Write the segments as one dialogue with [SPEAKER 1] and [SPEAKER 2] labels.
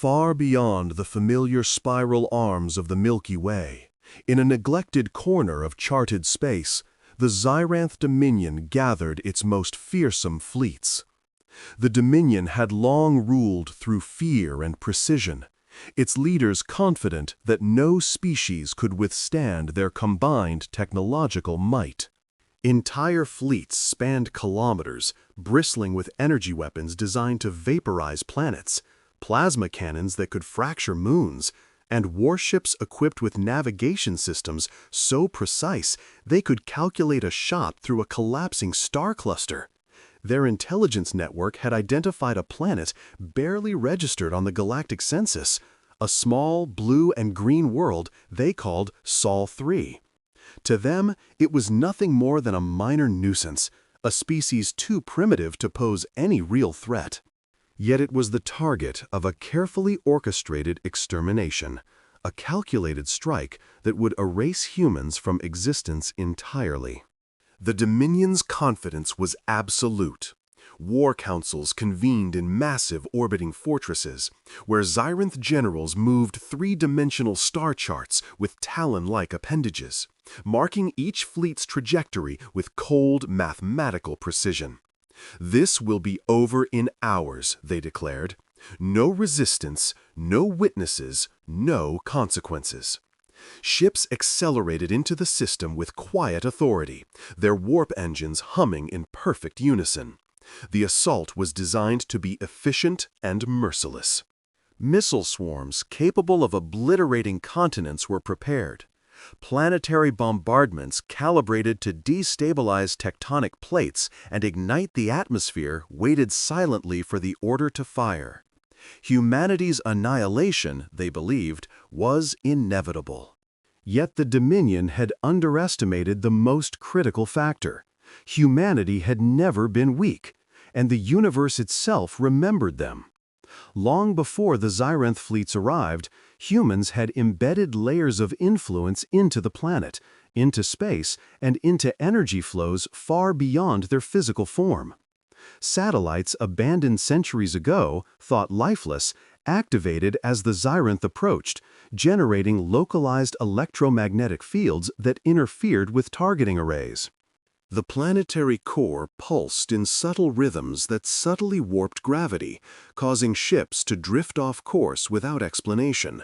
[SPEAKER 1] Far beyond the familiar spiral arms of the Milky Way, in a neglected corner of charted space, the Zyranth Dominion gathered its most fearsome fleets. The Dominion had long ruled through fear and precision, its leaders confident that no species could withstand their combined technological might. Entire fleets spanned kilometers, bristling with energy weapons designed to vaporize planets, plasma cannons that could fracture moons, and warships equipped with navigation systems so precise they could calculate a shot through a collapsing star cluster. Their intelligence network had identified a planet barely registered on the galactic census, a small blue and green world they called Sol 3. To them, it was nothing more than a minor nuisance, a species too primitive to pose any real threat. Yet it was the target of a carefully orchestrated extermination, a calculated strike that would erase humans from existence entirely. The Dominion's confidence was absolute. War councils convened in massive orbiting fortresses, where Zyranth generals moved three-dimensional star charts with talon-like appendages, marking each fleet's trajectory with cold mathematical precision. "This will be over in hours," they declared. "No resistance, no witnesses, no consequences." Ships accelerated into the system with quiet authority, their warp engines humming in perfect unison. The assault was designed to be efficient and merciless. Missile swarms capable of obliterating continents were prepared. Planetary bombardments calibrated to destabilize tectonic plates and ignite the atmosphere waited silently for the order to fire. Humanity's annihilation, they believed, was inevitable. Yet the Dominion had underestimated the most critical factor. Humanity had never been weak, and the universe itself remembered them. Long before the Zyranth fleets arrived, humans had embedded layers of influence into the planet, into space, and into energy flows far beyond their physical form. Satellites abandoned centuries ago, thought lifeless, activated as the Zyranth approached, generating localized electromagnetic fields that interfered with targeting arrays. The planetary core pulsed in subtle rhythms that subtly warped gravity, causing ships to drift off course without explanation.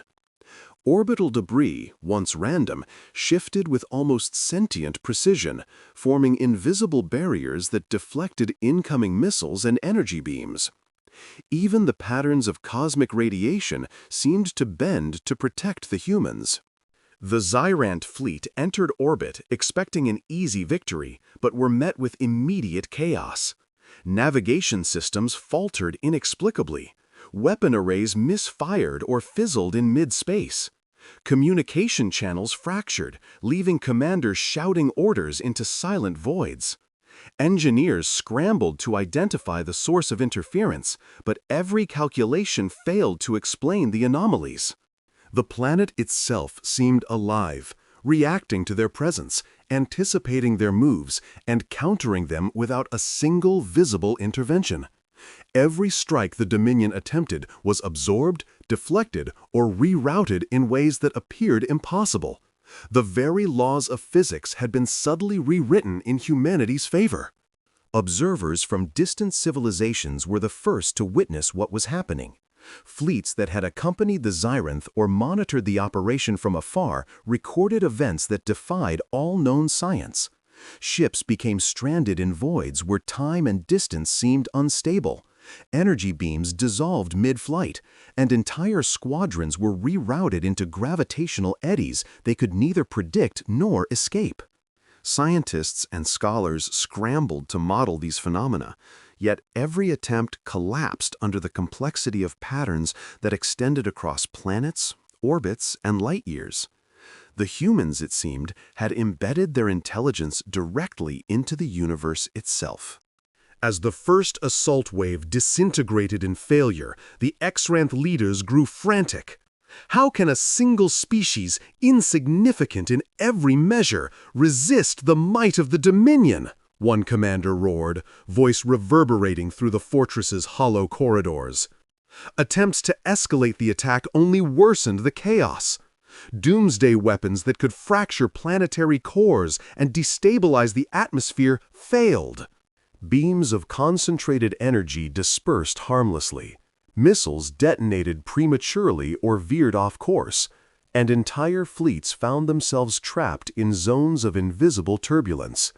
[SPEAKER 1] Orbital debris, once random, shifted with almost sentient precision, forming invisible barriers that deflected incoming missiles and energy beams. Even the patterns of cosmic radiation seemed to bend to protect the humans. The Zyranth fleet entered orbit expecting an easy victory, but were met with immediate chaos. Navigation systems faltered inexplicably. Weapon arrays misfired or fizzled in mid-space. Communication channels fractured, leaving commanders shouting orders into silent voids. Engineers scrambled to identify the source of interference, but every calculation failed to explain the anomalies. The planet itself seemed alive, reacting to their presence, anticipating their moves, and countering them without a single visible intervention. Every strike the Dominion attempted was absorbed, deflected, or rerouted in ways that appeared impossible. The very laws of physics had been subtly rewritten in humanity's favor. Observers from distant civilizations were the first to witness what was happening. Fleets that had accompanied the Zyranth or monitored the operation from afar recorded events that defied all known science. Ships became stranded in voids where time and distance seemed unstable. Energy beams dissolved mid-flight, and entire squadrons were rerouted into gravitational eddies they could neither predict nor escape. Scientists and scholars scrambled to model these phenomena, yet every attempt collapsed under the complexity of patterns that extended across planets, orbits, and light years. The humans, it seemed, had embedded their intelligence directly into the universe itself. As the first assault wave disintegrated in failure, the Xranth leaders grew frantic. How can a single species, insignificant in every measure, resist the might of the Dominion? One commander roared, voice reverberating through the fortress's hollow corridors. Attempts to escalate the attack only worsened the chaos. Doomsday weapons that could fracture planetary cores and destabilize the atmosphere failed. Beams of concentrated energy dispersed harmlessly. Missiles detonated prematurely or veered off course, and entire fleets found themselves trapped in zones of invisible turbulence.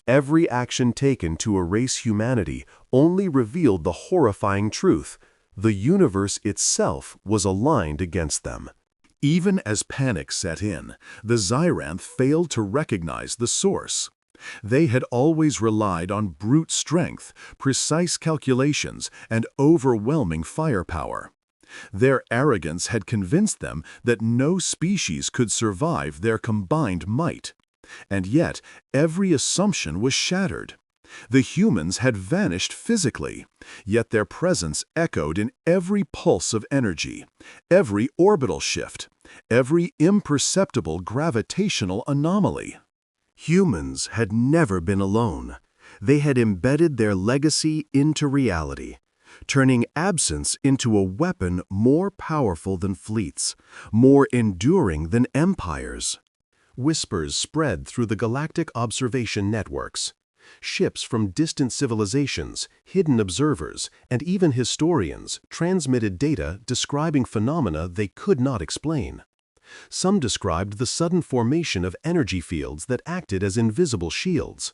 [SPEAKER 1] Every action taken to erase humanity only revealed the horrifying truth: the universe itself was aligned against them. Even as panic set in, the Zyranth failed to recognize the source. They had always relied on brute strength, precise calculations, and overwhelming firepower. Their arrogance had convinced them that no species could survive their combined might. And yet, every assumption was shattered. The humans had vanished physically, yet their presence echoed in every pulse of energy, every orbital shift, every imperceptible gravitational anomaly. Humans had never been alone. They had embedded their legacy into reality, turning absence into a weapon more powerful than fleets, more enduring than empires. Whispers spread through the galactic observation networks. Ships from distant civilizations, hidden observers, and even historians transmitted data describing phenomena they could not explain. Some described the sudden formation of energy fields that acted as invisible shields.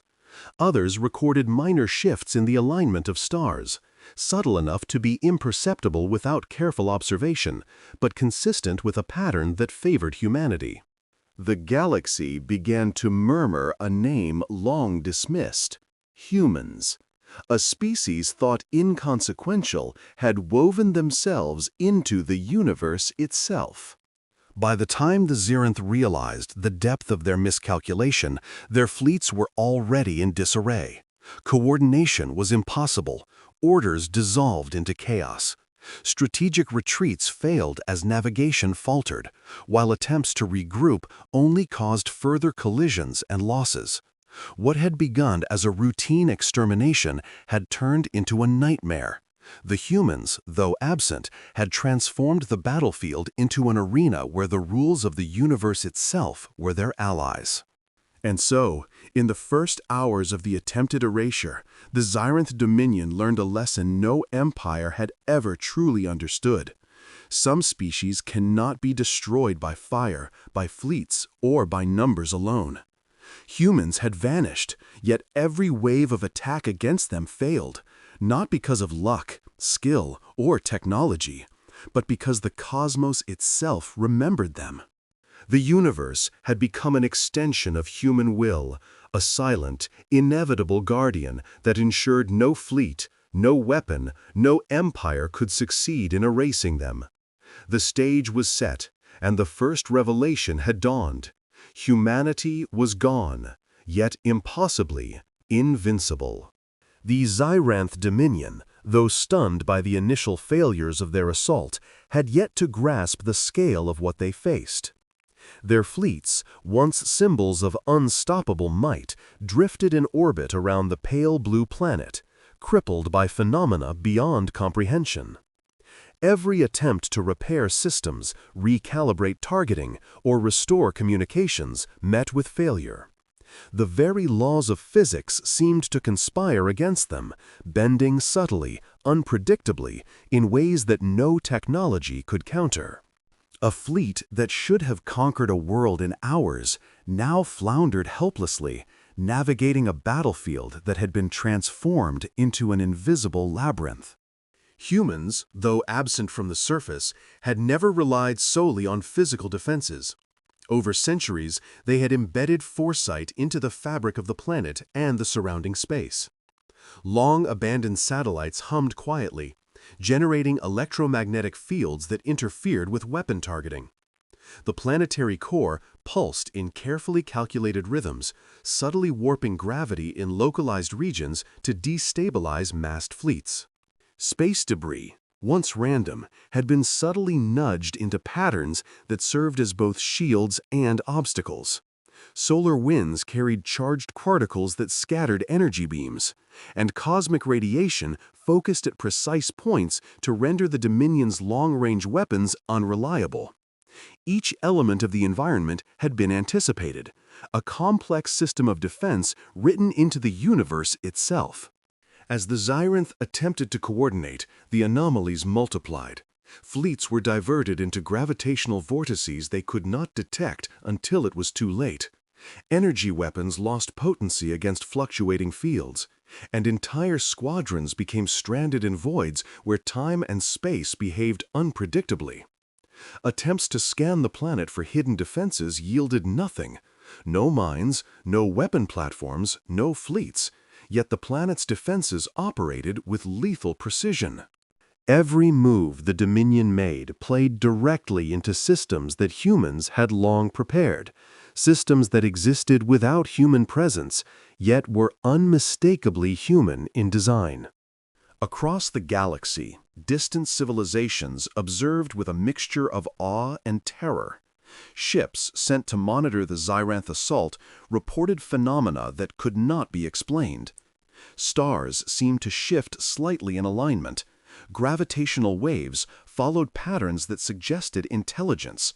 [SPEAKER 1] Others recorded minor shifts in the alignment of stars, subtle enough to be imperceptible without careful observation, but consistent with a pattern that favored humanity. The galaxy began to murmur a name long dismissed: humans. A species thought inconsequential had woven themselves into the universe itself. By the time the Zyranth realized the depth of their miscalculation, their fleets were already in disarray. Coordination was impossible. Orders dissolved into chaos. Strategic retreats failed as navigation faltered, while attempts to regroup only caused further collisions and losses. What had begun as a routine extermination had turned into a nightmare. The humans, though absent, had transformed the battlefield into an arena where the rules of the universe itself were their allies. And so, in the first hours of the attempted erasure, the Zyranth Dominion learned a lesson no empire had ever truly understood. Some species cannot be destroyed by fire, by fleets, or by numbers alone. Humans had vanished, yet every wave of attack against them failed, not because of luck, skill, or technology, but because the cosmos itself remembered them. The universe had become an extension of human will, a silent, inevitable guardian that ensured no fleet, no weapon, no empire could succeed in erasing them. The stage was set, and the first revelation had dawned. Humanity was gone, yet impossibly invincible. The Zyranth Dominion, though stunned by the initial failures of their assault, had yet to grasp the scale of what they faced. Their fleets, once symbols of unstoppable might, drifted in orbit around the pale blue planet, crippled by phenomena beyond comprehension. Every attempt to repair systems, recalibrate targeting, or restore communications met with failure. The very laws of physics seemed to conspire against them, bending subtly, unpredictably, in ways that no technology could counter. A fleet that should have conquered a world in hours now floundered helplessly, navigating a battlefield that had been transformed into an invisible labyrinth. Humans, though absent from the surface, had never relied solely on physical defenses. Over centuries, they had embedded foresight into the fabric of the planet and the surrounding space. Long-abandoned satellites hummed quietly, generating electromagnetic fields that interfered with weapon targeting. The planetary core pulsed in carefully calculated rhythms, subtly warping gravity in localized regions to destabilize massed fleets. Space debris, once random, had been subtly nudged into patterns that served as both shields and obstacles.
[SPEAKER 2] Solar winds carried charged particles that scattered energy beams, and cosmic radiation focused at precise points to render the Dominion's long-range weapons unreliable. Each element of the environment had been anticipated, a complex system of defense written into the universe itself. As the Xyranth attempted to coordinate, the anomalies multiplied. Fleets were diverted into gravitational vortices they could not detect until it was too late. Energy weapons lost potency against fluctuating fields, and entire squadrons became stranded in voids where time and space behaved unpredictably. Attempts to scan the planet for hidden defenses yielded nothing. No mines, no weapon platforms, no fleets, yet the planet's defenses operated with lethal precision. Every move the Dominion made played directly into systems that humans had long prepared, systems that existed without human presence, yet were unmistakably human in design. Across the galaxy, distant civilizations observed with a mixture of awe and terror. Ships sent to monitor the Xyranth assault reported phenomena that could not be explained. Stars seemed to shift slightly in alignment. Gravitational waves followed patterns that suggested intelligence,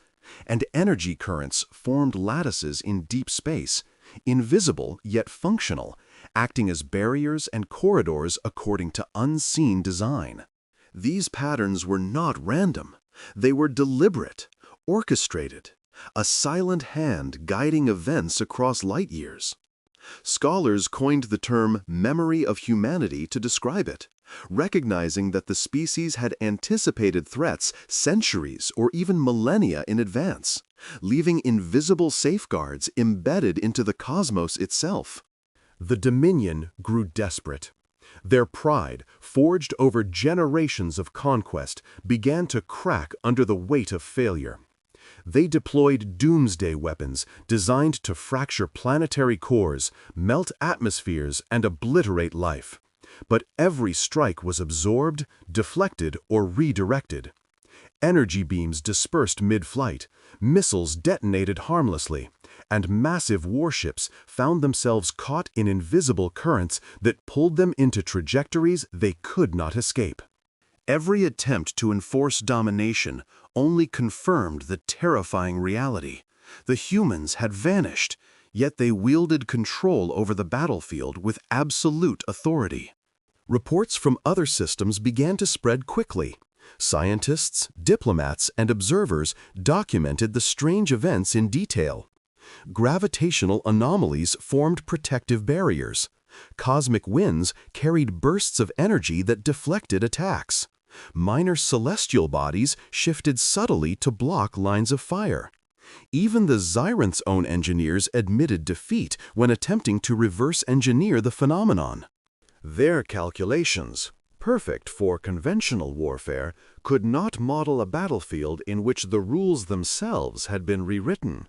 [SPEAKER 2] and energy currents formed lattices in deep space, invisible yet functional, acting as barriers and corridors according to unseen design. These patterns were not random. They were deliberate, orchestrated, a silent hand guiding events across light years. Scholars coined the term memory of humanity to describe it, recognizing that the species had anticipated threats centuries or even millennia in advance, leaving invisible safeguards embedded into the cosmos itself. The Dominion grew desperate. Their pride, forged over generations of conquest, began to crack under the weight of failure. They deployed doomsday weapons designed to fracture planetary cores, melt atmospheres, and obliterate life. But every strike was absorbed, deflected, or redirected. Energy beams dispersed mid-flight, missiles detonated harmlessly, and massive warships found themselves caught in invisible currents that pulled them into trajectories they could not escape. Every attempt to enforce domination only confirmed the terrifying reality. The humans had vanished, yet they wielded control over the battlefield with absolute authority. Reports from other systems began to spread quickly. Scientists, diplomats, and observers documented the strange events in detail. Gravitational anomalies formed protective barriers. Cosmic winds carried bursts of energy that deflected attacks. Minor celestial bodies shifted subtly to block lines of fire. Even the Xyranth's own engineers admitted defeat when attempting to reverse engineer the phenomenon. Their calculations, perfect for conventional warfare, could not model a battlefield in which the rules themselves had been rewritten.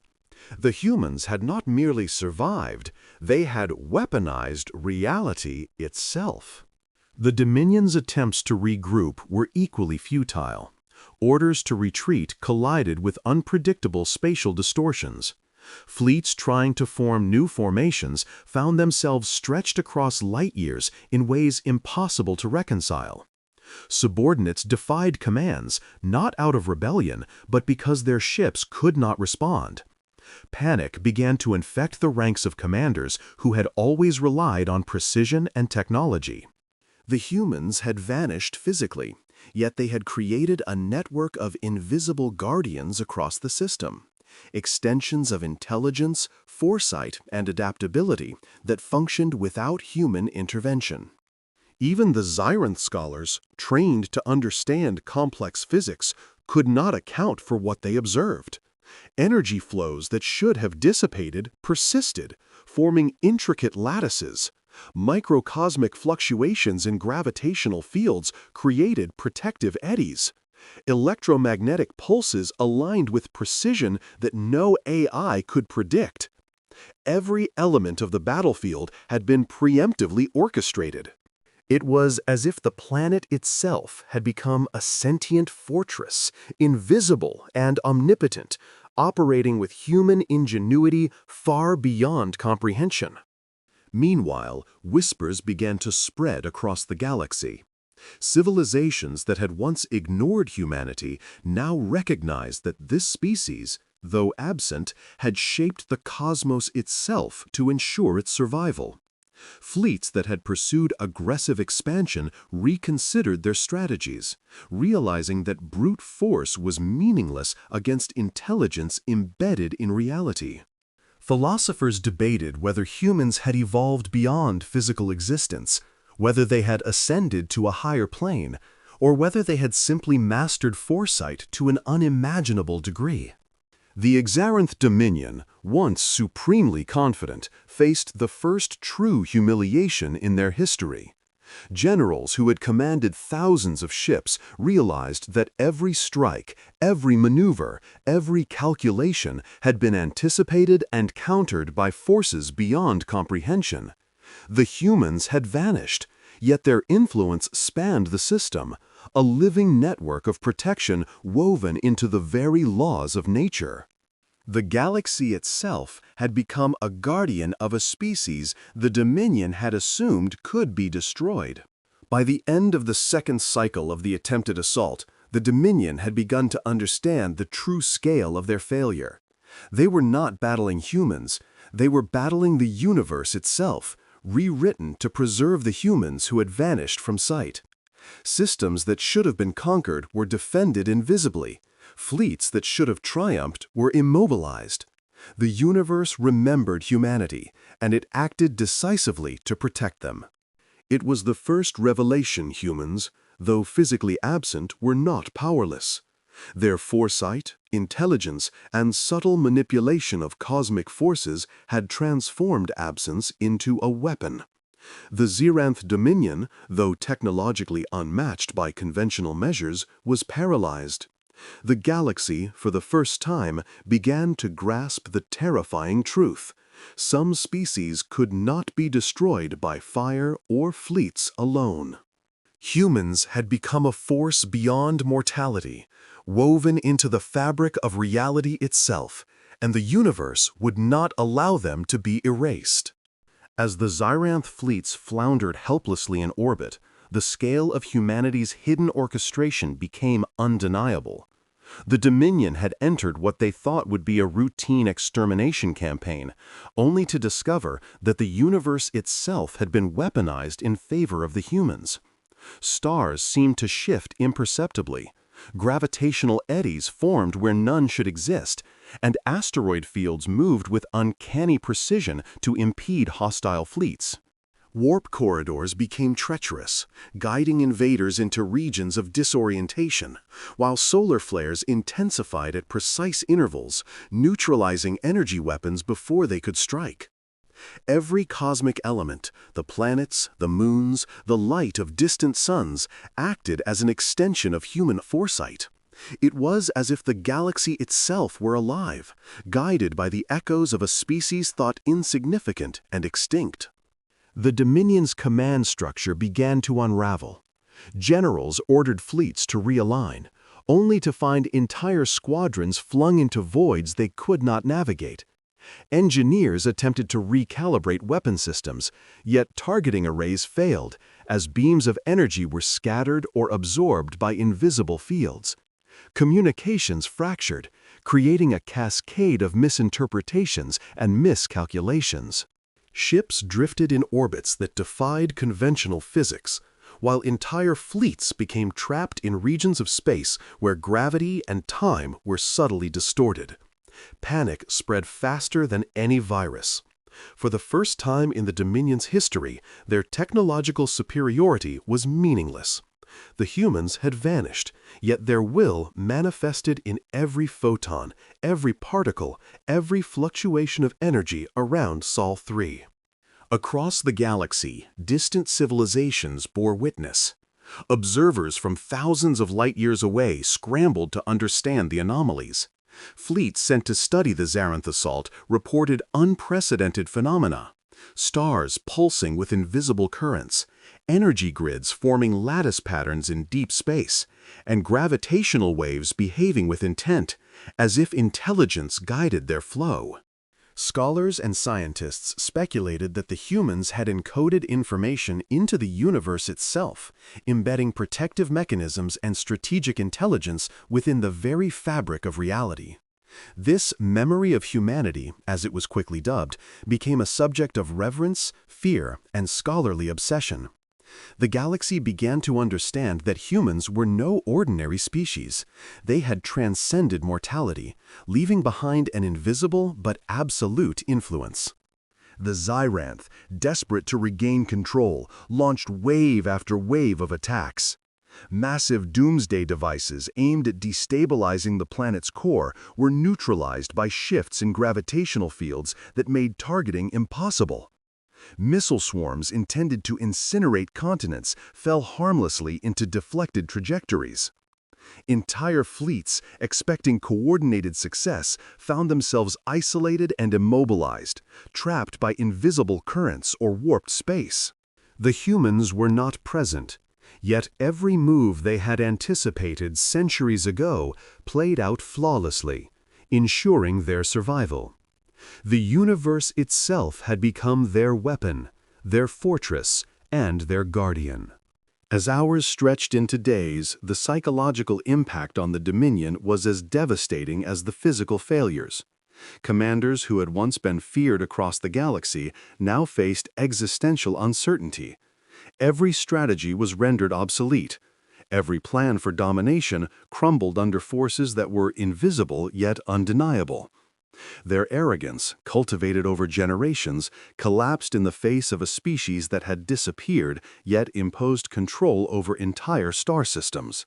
[SPEAKER 2] The humans had not merely survived, they had weaponized reality itself. The Dominion's attempts to regroup were equally futile. Orders to retreat collided with unpredictable spatial distortions. Fleets trying to form new formations found themselves stretched across light years in ways impossible to reconcile. Subordinates defied commands, not out of rebellion, but because their ships could not respond. Panic began to infect the ranks of commanders who had always relied on precision and technology. The humans had vanished physically, yet they had created a network of invisible guardians across the system, extensions of intelligence, foresight, and adaptability that functioned without human intervention. Even the Xyranth scholars, trained to understand complex physics, could not account for what they observed. Energy flows that should have dissipated persisted, forming intricate lattices. Microcosmic fluctuations in gravitational fields created protective eddies. Electromagnetic pulses aligned with precision that no AI could predict. Every element of the battlefield had been preemptively orchestrated. It was as if the planet itself had become a sentient fortress, invisible and omnipotent, operating with human ingenuity far beyond comprehension. Meanwhile, whispers began to spread across the galaxy. Civilizations that had once ignored humanity now recognized that this species, though absent, had shaped the cosmos itself to ensure its survival. Fleets that had pursued aggressive expansion reconsidered their strategies, realizing that brute force was meaningless against intelligence embedded in reality. Philosophers debated whether humans had evolved beyond physical existence, whether they had ascended to a higher plane, or whether they had simply mastered foresight to an unimaginable degree. The Xaranth Dominion, once supremely confident, faced the first true humiliation in their history. Generals who had commanded thousands of ships realized that every strike, every maneuver, every calculation had been anticipated and countered by forces beyond comprehension. The humans had vanished, yet their influence spanned the system, a living network of protection woven into the very laws of nature. The galaxy itself had become a guardian of a species the Dominion had assumed could be destroyed. By the end of the second cycle of the attempted assault, the Dominion had begun to understand the true scale of their failure. They were not battling humans, they were battling the universe itself, rewritten to preserve the humans who had vanished from sight. Systems that should have been conquered were defended invisibly. Fleets that should have triumphed were immobilized. The universe remembered humanity, and it acted decisively to protect them. It was the first revelation humans, though physically absent, were not powerless. Their foresight, intelligence, and subtle manipulation of cosmic forces had transformed absence into a weapon. The Xaranth Dominion, though technologically unmatched by conventional measures, was paralyzed. The galaxy, for the first time, began to grasp the terrifying truth. Some species could not be destroyed by fire or fleets alone. Humans had become a force beyond mortality, woven into the fabric of reality itself, and the universe would not allow them to be erased. As the Xaranth fleets floundered helplessly in orbit, the scale of humanity's hidden orchestration became undeniable. The Dominion had entered what they thought would be a routine extermination campaign, only to discover that the universe itself had been weaponized in favor of the humans. Stars seemed to shift imperceptibly. Gravitational eddies formed where none should exist, and asteroid fields moved with uncanny precision to impede hostile fleets. Warp corridors became treacherous, guiding invaders into regions of disorientation, while solar flares intensified at precise intervals, neutralizing energy weapons before they could strike. Every cosmic element, the planets, the moons, the light of distant suns, acted as an extension of human foresight. It was as if the galaxy itself were alive, guided by the echoes of a species thought insignificant and extinct. The Dominion's command structure began to unravel. Generals ordered fleets to realign, only to find entire squadrons flung into voids they could not navigate. Engineers attempted to recalibrate weapon systems, yet targeting arrays failed, as beams of energy were scattered or absorbed by invisible fields. Communications fractured, creating a cascade of misinterpretations and miscalculations. Ships drifted in orbits that defied conventional physics, while entire fleets became trapped in regions of space where gravity and time were subtly distorted. Panic spread faster than any virus. For the first time in the Dominion's history, their technological superiority was meaningless. The humans had vanished, yet their will manifested in every photon, every particle, every fluctuation of energy around Sol 3. Across the galaxy, distant civilizations bore witness. Observers from thousands of light-years away scrambled to understand the anomalies. Fleets sent to study the Xaranth assault reported unprecedented phenomena. Stars pulsing with invisible currents, energy grids forming lattice patterns in deep space, and gravitational waves behaving with intent, as if intelligence guided their flow.
[SPEAKER 1] Scholars and scientists speculated that the humans had encoded information into the universe itself, embedding protective mechanisms and strategic intelligence within the very fabric of reality. This memory of humanity, as it was quickly dubbed, became a subject of reverence, fear, and scholarly obsession. The galaxy began to understand that humans were no ordinary species. They had transcended mortality, leaving behind an invisible but absolute influence. The Zyranth, desperate to regain control, launched wave after wave of attacks. Massive doomsday devices aimed at destabilizing the planet's core were neutralized by shifts in gravitational fields that made targeting impossible. Missile swarms intended to incinerate continents fell harmlessly into deflected trajectories. Entire fleets, expecting coordinated success, found themselves isolated and immobilized, trapped by invisible currents or warped space. The humans were not present, yet every move they had anticipated centuries ago played out flawlessly, ensuring their survival. The universe itself had become their weapon, their fortress, and their guardian. As hours stretched into days, the psychological impact on the Dominion was as devastating as the physical failures. Commanders who had once been feared across the galaxy now faced existential uncertainty. Every strategy was rendered obsolete. Every plan for domination crumbled under forces that were invisible yet undeniable. Their arrogance, cultivated over generations, collapsed in the face of a species that had disappeared yet imposed control over entire star systems.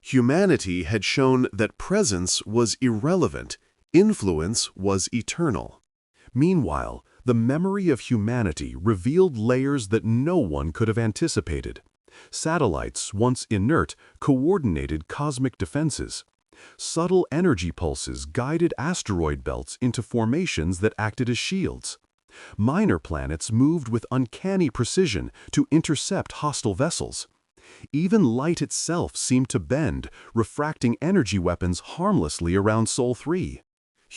[SPEAKER 1] Humanity had shown that presence was irrelevant, influence was eternal. Meanwhile, the memory of humanity revealed layers that no one could have anticipated. Satellites, once inert, coordinated cosmic defenses. Subtle energy pulses guided asteroid belts into formations that acted as shields. Minor planets moved with uncanny precision to intercept hostile vessels. Even light itself seemed to bend, refracting energy weapons harmlessly around Sol 3.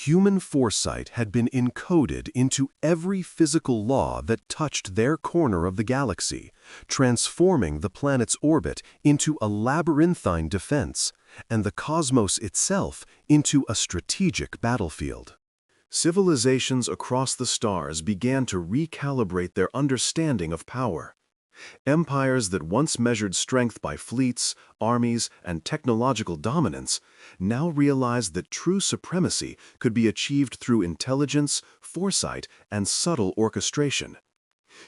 [SPEAKER 1] Human foresight had been encoded into every physical law that touched their corner of the galaxy, transforming the planet's orbit into a labyrinthine defense, and the cosmos itself into a strategic battlefield. Civilizations across the stars began to recalibrate their understanding of power. Empires that once measured strength by fleets, armies, and technological dominance now realized that true supremacy could be achieved through intelligence, foresight, and subtle orchestration.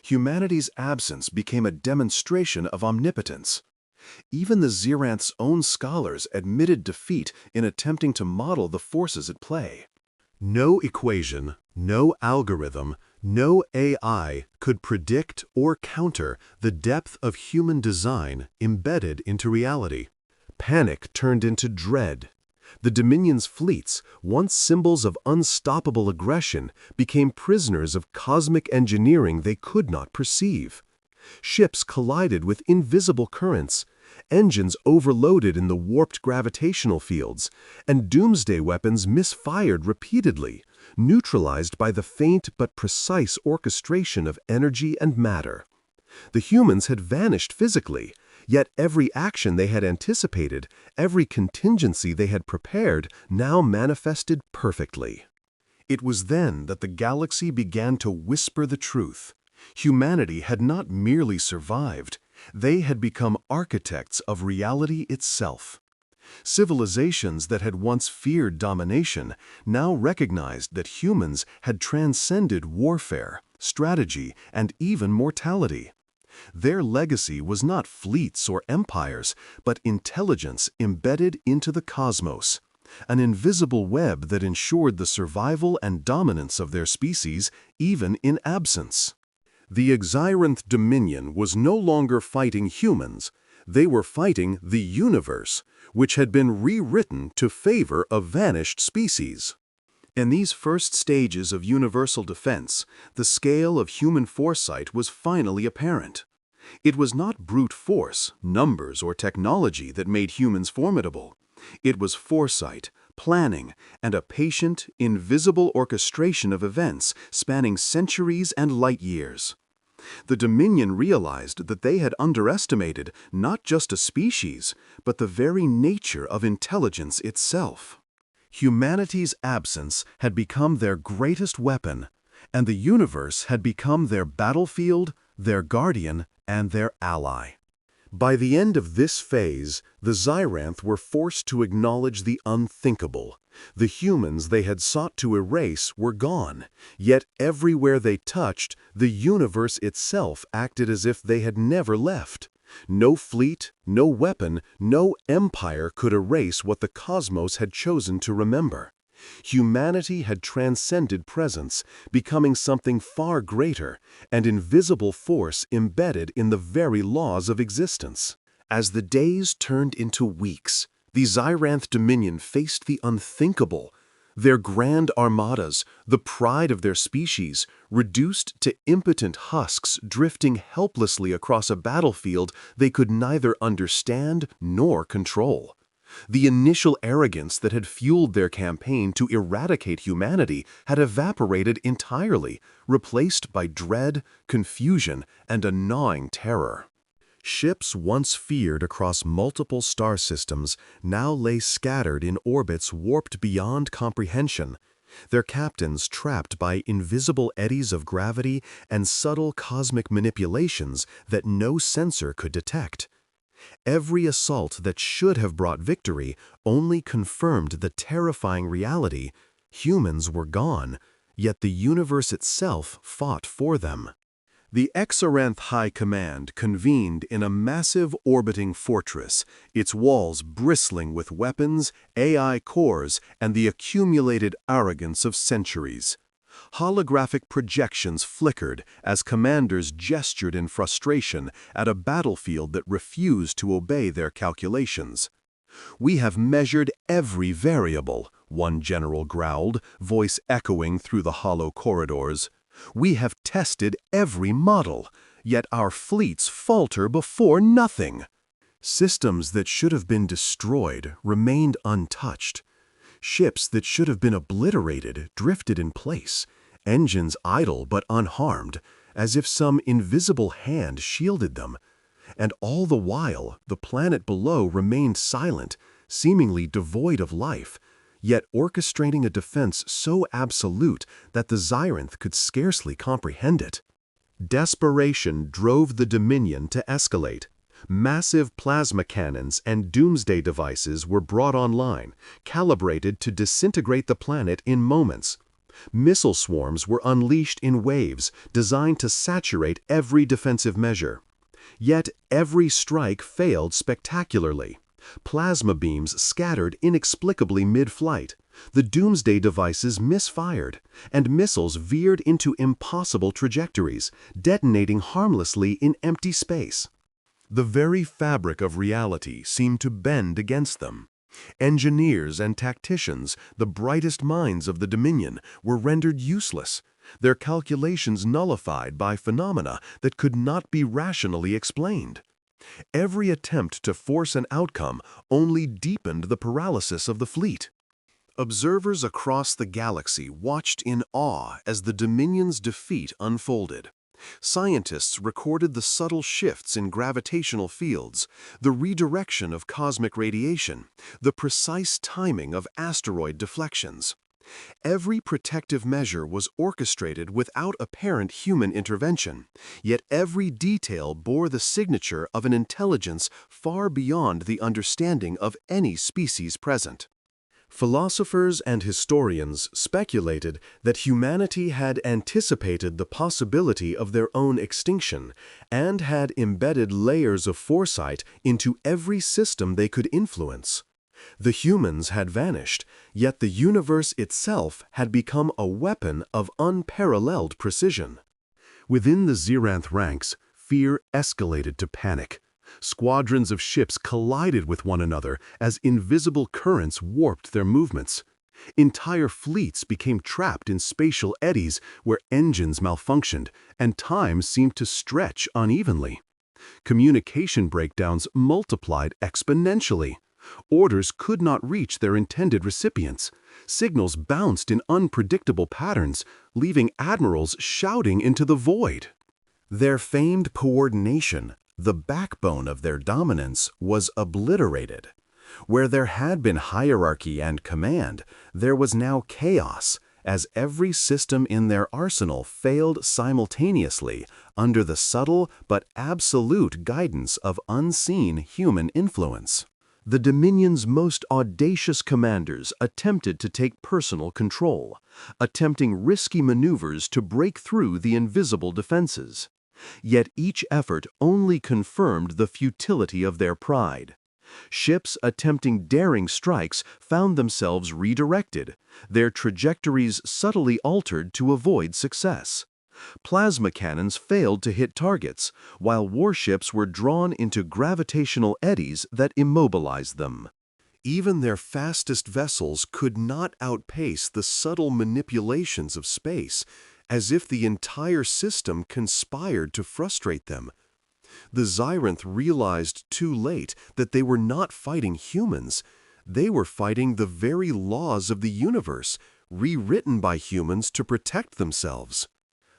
[SPEAKER 1] Humanity's absence became a demonstration of omnipotence. Even the Zyranth's own scholars admitted defeat in attempting to model the forces at play. No equation, no algorithm, no AI could predict or counter the depth of human design embedded into reality. Panic turned into dread. The Dominion's fleets, once symbols of unstoppable aggression, became prisoners of cosmic engineering they could not perceive. Ships collided with invisible currents, engines overloaded in the warped gravitational fields, and doomsday weapons misfired repeatedly, neutralized by the faint but precise orchestration of energy and matter. The humans had vanished physically, yet every action they had anticipated, every contingency they had prepared, now manifested perfectly. It was then that the galaxy began to whisper the truth. Humanity had not merely survived, they had become architects of reality itself. Civilizations that had once feared domination now recognized that humans had transcended warfare, strategy, and even mortality. Their legacy was not fleets or empires, but intelligence embedded into the cosmos, an invisible web that ensured the survival and dominance of their species even in absence. The Zyranth Dominion was no longer fighting humans, they were fighting the universe, which had been rewritten to favor a vanished species. In these first stages of universal defense, the scale of human foresight was finally apparent. It was not brute force, numbers, or technology that made humans formidable. It was foresight,
[SPEAKER 2] planning, and a patient, invisible orchestration of events spanning centuries and light years. The Dominion realized that they had underestimated not just a species, but the very nature of intelligence itself. Humanity's absence had become their greatest weapon, and the universe had become their battlefield, their guardian, and their ally. By the end of this phase, the Xyranth were forced to acknowledge the unthinkable. The humans they had sought to erase were gone, yet everywhere they touched, the universe itself acted as if they had never left. No fleet, no weapon, no empire could erase what the cosmos had chosen to remember. Humanity had transcended presence, becoming something far greater, an invisible force embedded in the very laws of existence. As the days turned into weeks, the Xyranth Dominion faced the unthinkable. Their grand armadas, the pride of their species, reduced to impotent husks drifting helplessly across a battlefield they could neither understand nor control. The initial arrogance that had fueled their campaign to eradicate humanity had evaporated entirely, replaced by dread, confusion, and a gnawing terror. Ships once feared across multiple star systems now lay scattered in orbits warped beyond comprehension, their captains trapped by invisible eddies of gravity and subtle cosmic manipulations that no sensor could detect. Every assault that should have brought victory only confirmed the terrifying reality: humans were gone, yet the universe itself fought for them. The Xyranth High Command convened in a massive orbiting fortress, its walls bristling with weapons, AI cores, and the accumulated arrogance of centuries. Holographic projections flickered as commanders gestured in frustration at a battlefield that refused to obey their calculations. "We have measured every variable," one general growled, voice echoing through the hollow corridors. "We have tested every model, yet our fleets falter before nothing." Systems that should have been destroyed remained untouched. Ships that should have been obliterated drifted in place, engines idle but unharmed, as if some invisible hand shielded them. And all the while, the planet below remained silent, seemingly devoid of life, yet orchestrating a defense so absolute that the Xyranth could scarcely comprehend it. Desperation drove the Dominion to escalate. Massive plasma cannons and doomsday devices were brought online, calibrated to disintegrate the planet in moments. Missile swarms were unleashed in waves, designed to saturate every defensive measure. Yet every strike failed spectacularly. Plasma beams scattered inexplicably mid-flight. The doomsday devices misfired, and missiles veered into impossible trajectories, detonating harmlessly in empty space. The very fabric of reality seemed to bend against them. Engineers and tacticians, the brightest minds of the Dominion, were rendered useless, their calculations nullified by phenomena that could not be rationally explained. Every attempt to force an outcome only deepened the paralysis of the fleet. Observers across the galaxy watched in awe as the Dominion's defeat unfolded. Scientists recorded the subtle shifts in gravitational fields, the redirection of cosmic radiation, the precise timing of asteroid deflections. Every protective measure was orchestrated without apparent human intervention, yet every detail bore the signature of an intelligence far beyond the understanding of any species present. Philosophers and historians speculated that humanity had anticipated the possibility of their own extinction and had embedded layers of foresight into every system they could influence. The humans had vanished, yet the universe itself had become a weapon of unparalleled precision. Within the Xyranth ranks, fear escalated to panic. Squadrons of ships collided with one another as invisible currents warped their movements. Entire fleets became trapped in spatial eddies where engines malfunctioned and time seemed to stretch unevenly. Communication breakdowns multiplied exponentially. Orders could not reach their intended recipients. Signals bounced in unpredictable patterns, leaving admirals shouting into the void. Their famed coordination, the backbone of their dominance, was obliterated. Where there had been hierarchy and command, there was now chaos, as every system in their arsenal failed simultaneously under the subtle but absolute guidance of unseen human influence. The Dominion's most audacious commanders attempted to take personal control, attempting risky maneuvers to break through the invisible defenses. Yet each effort only confirmed the futility of their pride. Ships attempting daring strikes found themselves redirected, their trajectories subtly altered to avoid success. Plasma cannons failed to hit targets, while warships were drawn into gravitational eddies that immobilized them. Even their fastest vessels could not outpace the subtle manipulations of space, as if the entire system conspired to frustrate them. The Zyranth realized too late that they were not fighting humans. They were fighting the very laws of the universe, rewritten by humans to protect themselves.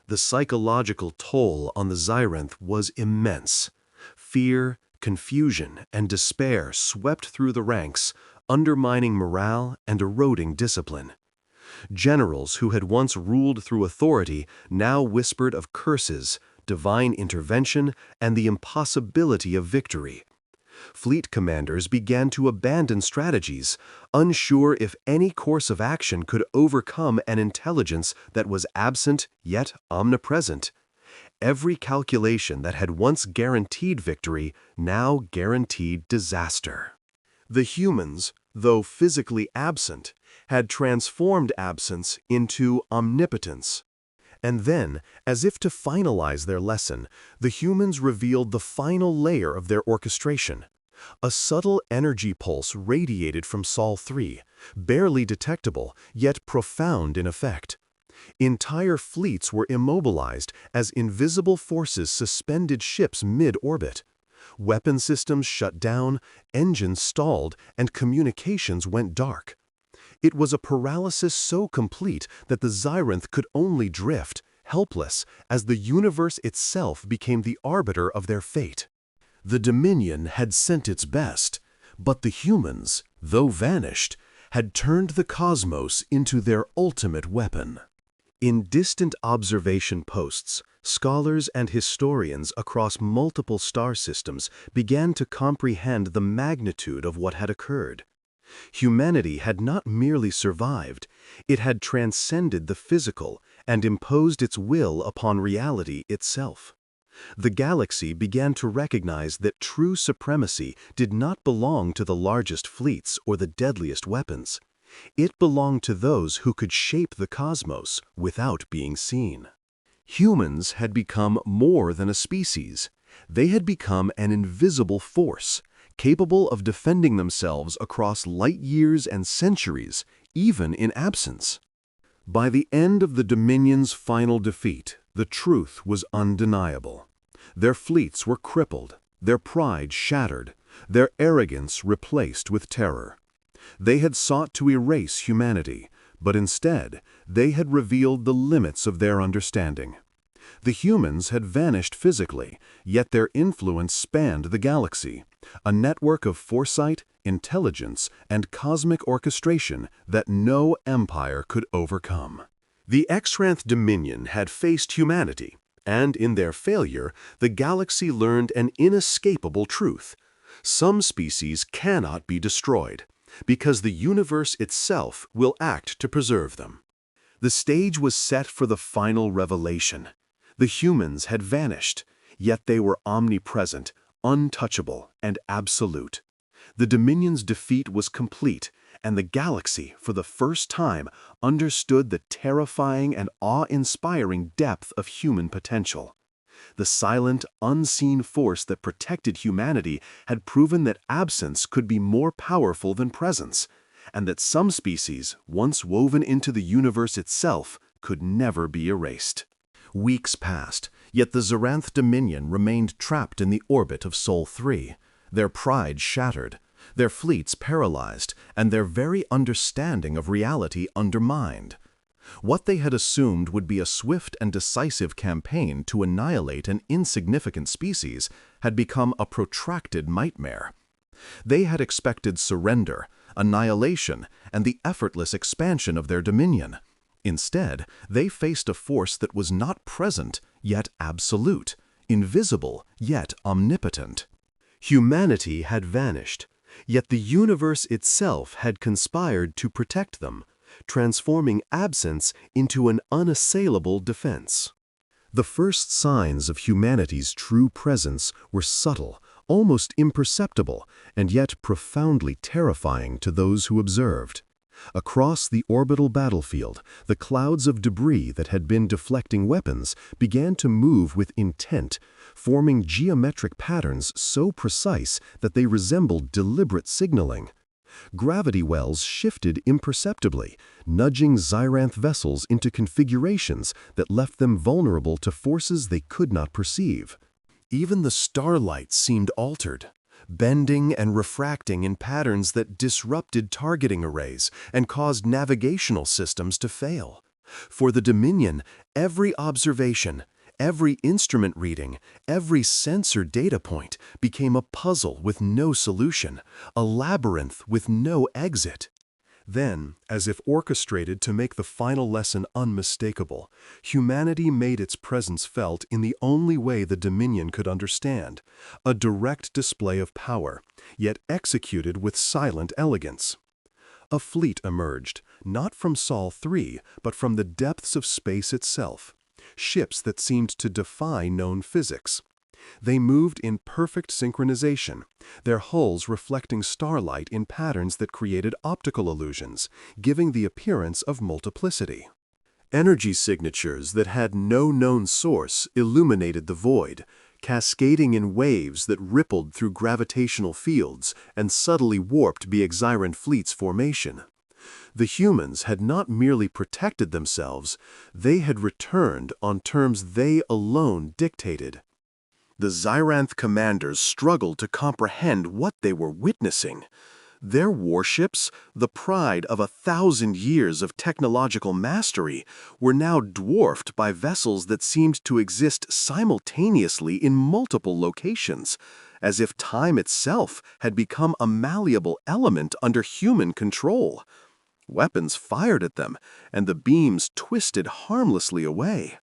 [SPEAKER 2] The psychological toll on the Zyranth was immense. Fear, confusion, and despair swept through the ranks, undermining morale and eroding discipline. Generals who had once ruled through authority now whispered of curses, divine intervention, and the impossibility of victory. Fleet commanders began to abandon strategies, unsure if any course of action could overcome an intelligence that was absent yet omnipresent. Every calculation that had once guaranteed victory now guaranteed disaster. The humans, though physically absent, had transformed absence into omnipotence. And then, as if to finalize their lesson, the humans revealed the final layer of their orchestration. A subtle energy pulse radiated from Sol 3, barely detectable, yet profound in effect. Entire fleets were immobilized as invisible forces suspended ships mid-orbit. Weapon systems shut down, engines stalled, and communications went dark. It was a paralysis so complete that the Zyranth could only drift, helpless, as the universe itself became the arbiter of their fate. The Dominion had sent its best, but the humans, though vanished, had turned the cosmos into their ultimate weapon. In distant observation posts, scholars and historians across multiple star systems began to comprehend the magnitude of what had occurred. Humanity had not merely survived, it had transcended the physical and imposed its will upon reality itself. The galaxy began to recognize that true supremacy did not belong to the largest fleets or the deadliest weapons. It belonged to those who could shape the cosmos without being seen. Humans had become more than a species. They had become an invisible force, capable of defending themselves across light years and centuries, even in absence. By the end of the Dominion's final defeat, the truth was undeniable. Their fleets were crippled, their pride shattered, their arrogance replaced with terror. They had sought to erase humanity, but instead, they had revealed the limits of their understanding. The humans had vanished physically, yet their influence spanned the galaxy, a network of foresight, intelligence, and cosmic orchestration that no empire could overcome. The Xranth Dominion had faced humanity, and in their failure, the galaxy learned an inescapable truth. Some species cannot be destroyed, because the universe itself will act to preserve them. The stage was set for the final revelation. The humans had vanished, yet they were omnipresent, untouchable, and absolute. The Dominion's defeat was complete, and the galaxy, for the first time, understood the terrifying and awe-inspiring depth of human potential. The silent, unseen force that protected humanity had proven that absence could be more powerful than presence, and that some species, once woven into the universe itself, could never be erased. Weeks passed, yet the Zyranth Dominion remained trapped in the orbit of Sol 3, their pride shattered,
[SPEAKER 1] their fleets paralyzed, and their very understanding of reality undermined. What they had assumed would be a swift and decisive campaign to annihilate an insignificant species had become a protracted nightmare. They had expected surrender, annihilation, and the effortless expansion of their dominion. Instead, they faced a force that was not present, yet absolute, invisible, yet omnipotent. Humanity had vanished, yet the universe itself had conspired to protect them, transforming absence into an unassailable defense. The first signs of humanity's true presence were subtle, almost imperceptible, and yet profoundly terrifying to those who observed. Across the orbital battlefield, the clouds of debris that had been deflecting weapons began to move with intent, forming geometric patterns so precise that they resembled deliberate signaling. Gravity wells shifted imperceptibly, nudging Zyranth vessels into configurations that left them vulnerable to forces they could not perceive. Even the starlight seemed altered, bending and refracting in patterns that disrupted targeting arrays and caused navigational systems to fail. For the Dominion, every observation, every instrument reading, every sensor data point became a puzzle with no solution, a labyrinth with no exit. Then, as if orchestrated to make the final lesson unmistakable, humanity made its presence felt in the only way the Dominion could understand, a direct display of power, yet executed with silent elegance. A fleet emerged, not from Sol 3, but from the depths of space itself, ships that seemed to defy known physics. They moved in perfect synchronization, their hulls reflecting starlight in patterns that created optical illusions, giving the appearance of multiplicity. Energy signatures that had no known source illuminated the void, cascading in waves that rippled through gravitational fields and subtly warped the Zyran fleet's formation. The humans had not merely protected themselves, they had returned on terms they alone dictated. The Zyranth commanders struggled to comprehend what they were witnessing. Their warships, the pride of 1,000 years of technological mastery, were now dwarfed by vessels that seemed to exist simultaneously in multiple locations, as if time itself had become a malleable element under human control. Weapons fired at them, and the beams twisted harmlessly away.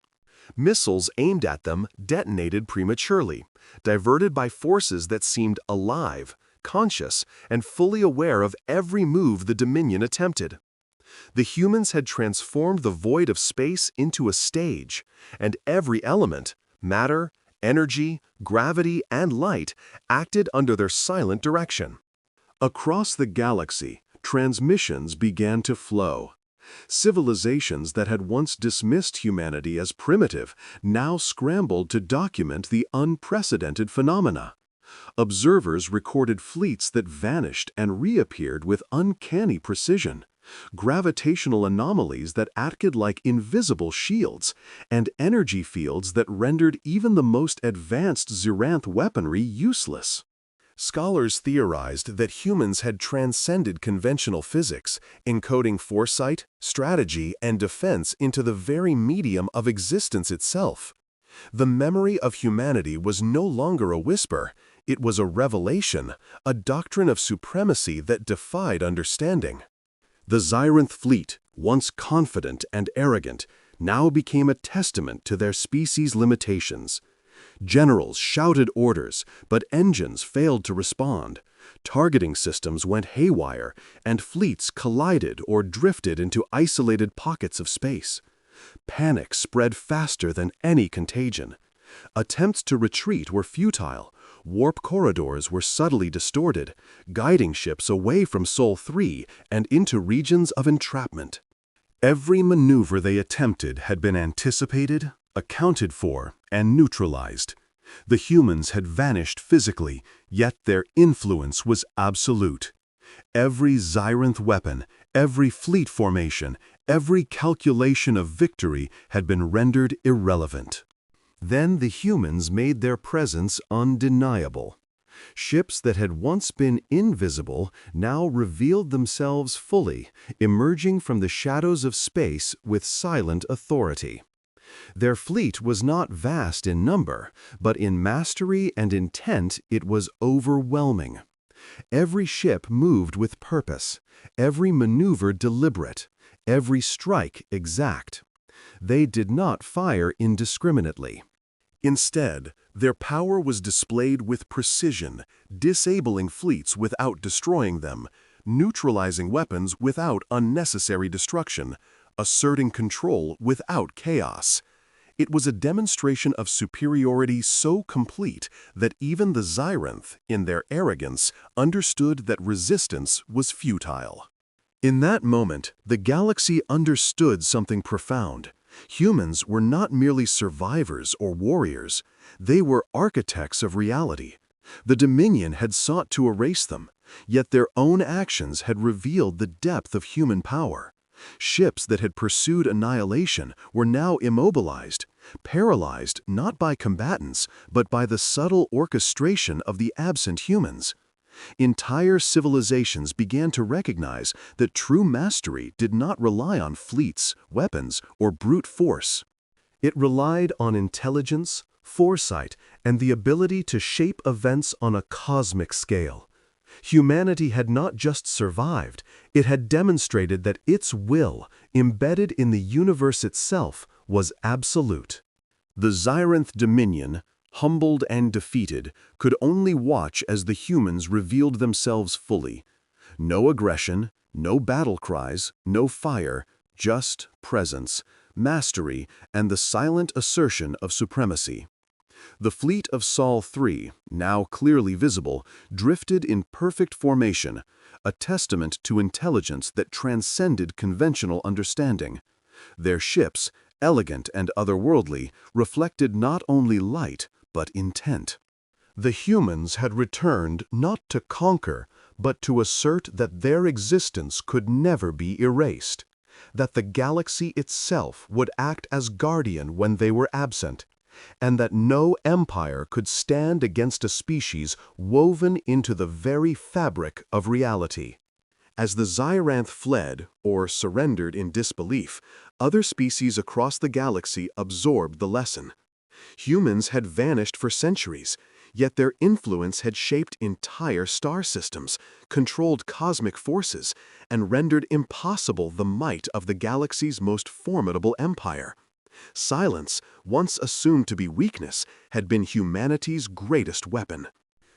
[SPEAKER 1] Missiles aimed at them detonated prematurely, diverted by forces that seemed alive, conscious, and fully aware of every move the Dominion attempted. The humans had transformed the void of space into a stage, and every element, matter, energy, gravity, and light, acted under their silent direction. Across the galaxy, transmissions began to flow. Civilizations that had once dismissed humanity as primitive now scrambled to document the unprecedented phenomena. Observers recorded fleets that vanished and reappeared with uncanny precision, gravitational anomalies that acted like invisible shields, and energy fields that rendered even the most advanced Zyranth weaponry useless. Scholars theorized that humans had transcended conventional physics, encoding foresight, strategy, and defense into the very medium of existence itself. The memory of humanity was no longer a whisper, it was a revelation, a doctrine of supremacy that defied understanding. The Zyranth fleet, once confident and arrogant, now became a testament to their species' limitations. Generals shouted orders, but engines failed to respond. Targeting systems went haywire, and fleets collided or drifted into isolated pockets of space. Panic spread faster than any contagion. Attempts to retreat were futile. Warp corridors were subtly distorted, guiding ships away from Sol 3 and into regions of entrapment. Every maneuver they attempted had been anticipated, accounted for, and neutralized. The humans had vanished physically, yet their influence was absolute. Every Zyranth weapon, every fleet formation, every calculation of victory had been rendered irrelevant. Then the humans made their presence undeniable.
[SPEAKER 2] Ships that had once been invisible now revealed themselves fully, emerging from the shadows of space with silent authority. Their fleet was not vast in number, but in mastery and intent it was overwhelming. Every ship moved with purpose, every maneuver deliberate, every strike exact. They did not fire indiscriminately. Instead, their power was displayed with precision, disabling fleets without destroying them, neutralizing weapons without unnecessary destruction, asserting control without chaos. It was a demonstration of superiority so complete that even the Xyranth, in their arrogance, understood that resistance was futile. In that moment, the galaxy understood something profound. Humans were not merely survivors or warriors. They were architects of reality. The Dominion had sought to erase them, yet their own actions had revealed the depth of human power. Ships that had pursued annihilation were now immobilized, paralyzed not by combatants, but by the subtle orchestration of the absent humans. Entire civilizations began to recognize that true mastery did not rely on fleets, weapons, or brute force. It relied on intelligence, foresight, and the ability to shape events on a cosmic scale. Humanity had not just survived, it had demonstrated that its will, embedded in the universe itself, was absolute. The Xyranth Dominion, humbled and defeated, could only watch as the humans revealed themselves fully. No aggression, no battle cries, no fire, just presence, mastery, and the silent assertion of supremacy. The fleet of Sol III, now clearly visible, drifted in perfect formation, a testament to intelligence that transcended conventional understanding. Their ships, elegant and otherworldly, reflected not only light, but intent. The humans had returned not to conquer, but to assert that their existence could never be erased, that the galaxy itself would act as guardian when they were absent, and that no empire could stand against a species woven into the very fabric of reality. As the Xyranth fled, or surrendered in disbelief, other species across the galaxy absorbed the lesson. Humans had vanished for centuries, yet their influence had shaped entire star systems, controlled cosmic forces, and rendered impossible the might of the galaxy's most formidable empire. Silence, once assumed to be weakness, had been humanity's greatest weapon.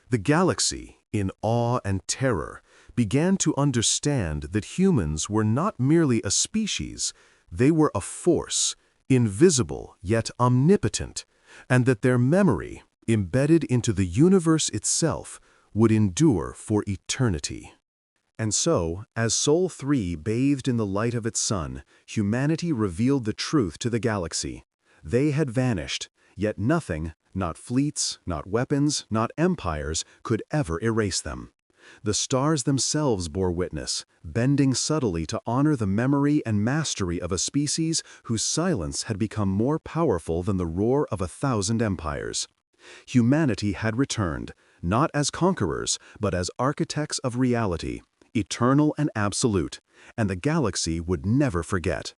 [SPEAKER 2] The galaxy, in awe and terror, began to understand that humans were not merely a species, they were a force, invisible yet omnipotent, and that their memory, embedded into the universe itself, would endure for eternity. And so, as Sol III bathed in the light of its sun, humanity revealed the truth to the galaxy. They had vanished, yet nothing, not fleets, not weapons, not empires, could ever erase them. The stars themselves bore witness, bending subtly to honor the memory and mastery of a species whose silence had become more powerful than the roar of 1,000 empires. Humanity had returned, not as conquerors, but as architects of reality, eternal and absolute, and the galaxy would never forget.